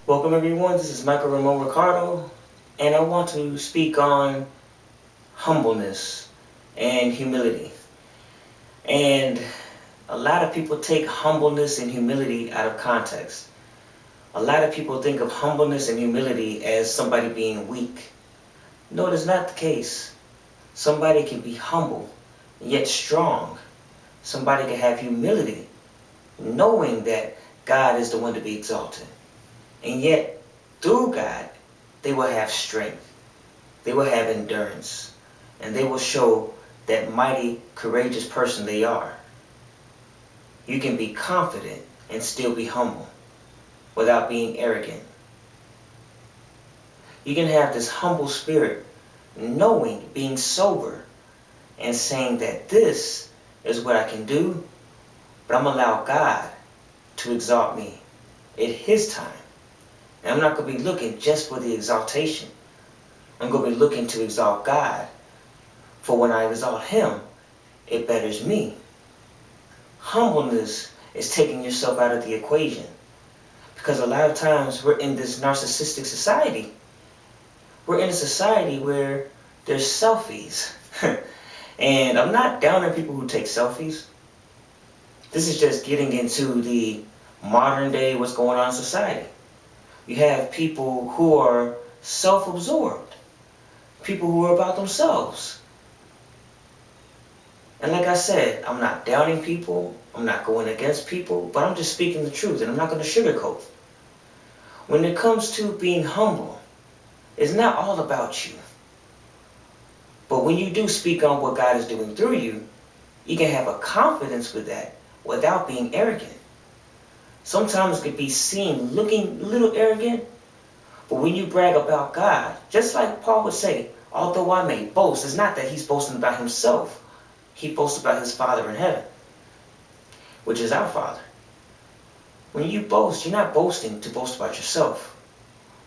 Welcome everyone, this is Ricardo, and I want to speak on humbleness and humility. And a lot of people take humbleness and humility out of context. A lot of people think of humbleness and humility as somebody being weak. No, that's not the case. Somebody can be humble, yet strong. Somebody can have humility, knowing that God is the one to be exalted. And yet, through God, they will have strength, they will have endurance, and they will show that mighty, courageous person they are. You can be confident and still be humble without being arrogant. You can have this humble spirit, knowing, being sober, and saying that this is what I can do, but I'm going to allow God to exalt me at His time. And I'm not going to be looking just for the exaltation. I'm going to be looking to exalt God. For when I exalt Him, it betters me. Humbleness is taking yourself out of the equation. Because a lot of times we're in this narcissistic society. We're in a society where there's selfies. And I'm not down on people who take selfies. This is just getting into the modern day what's going on in society. You have people who are self-absorbed, people who are about themselves. And like I said, I'm not downing people, I'm not going against people, but I'm just speaking the truth, and I'm not going to sugarcoat. When it comes to being humble, it's not all about you. But when you do speak on what God is doing through you, you can have a confidence with that without being arrogant. Sometimes it could be seen looking a little arrogant, but when you brag about God, just like Paul would say, although I may boast, it's not that he's boasting about himself. He boasts about his Father in heaven, which is our Father. When you boast, you're not boasting to boast about yourself,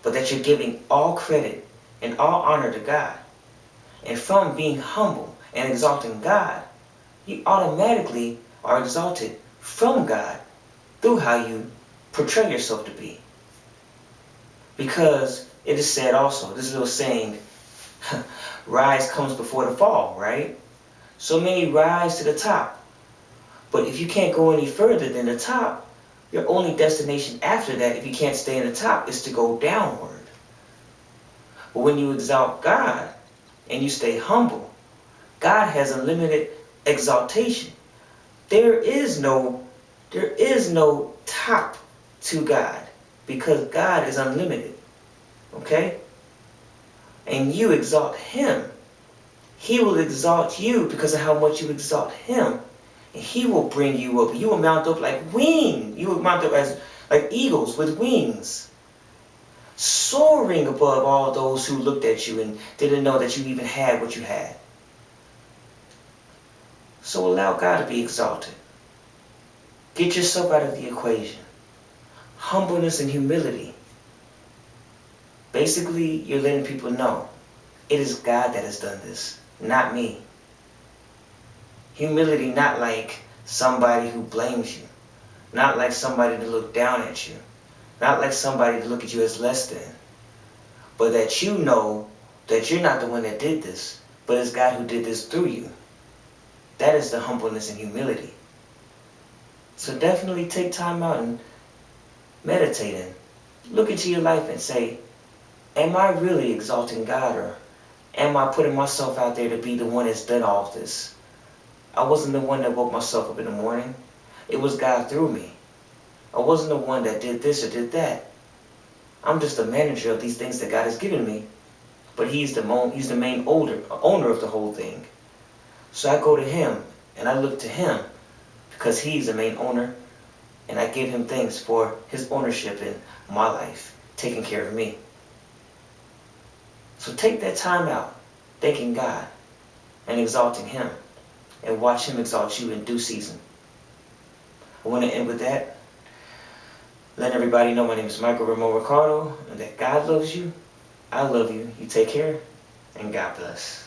but that you're giving all credit and all honor to God. And from being humble and exalting God, you automatically are exalted from God through how you portray yourself to be. Because it is said also, this little saying, rise comes before the fall, right? So many rise to the top. But if you can't go any further than the top, your only destination after that, if you can't stay in the top, is to go downward. But when you exalt God and you stay humble, God has unlimited exaltation. There is no top to God, because God is unlimited. Okay? And you exalt Him. He will exalt you because of how much you exalt Him. And He will bring you up. You will mount up like wings. You will mount up as like eagles with wings, soaring above all those who looked at you and didn't know that you even had what you had. So allow God to be exalted. Get yourself out of the equation. Humbleness and humility. Basically, you're letting people know it is God that has done this, not me. Humility, not like somebody who blames you, not like somebody to look down at you, not like somebody to look at you as less than, but that you know that you're not the one that did this, but it's God who did this through you. That is the humbleness and humility. So definitely take time out and meditate and look into your life and say, am I really exalting God, or am I putting myself out there to be the one that's done all of this? I wasn't the one that woke myself up in the morning. It was God through me. I wasn't the one that did this or did that. I'm just a manager of these things that God has given me. But He's the main owner of the whole thing. So I go to Him and I look to Him because He's the main owner, and I give Him thanks for His ownership in my life, taking care of me. So take that time out, thanking God and exalting Him, and watch Him exalt you in due season. I want to end with that. Let everybody know my name is Ricardo, and that God loves you, I love you. You take care, and God bless.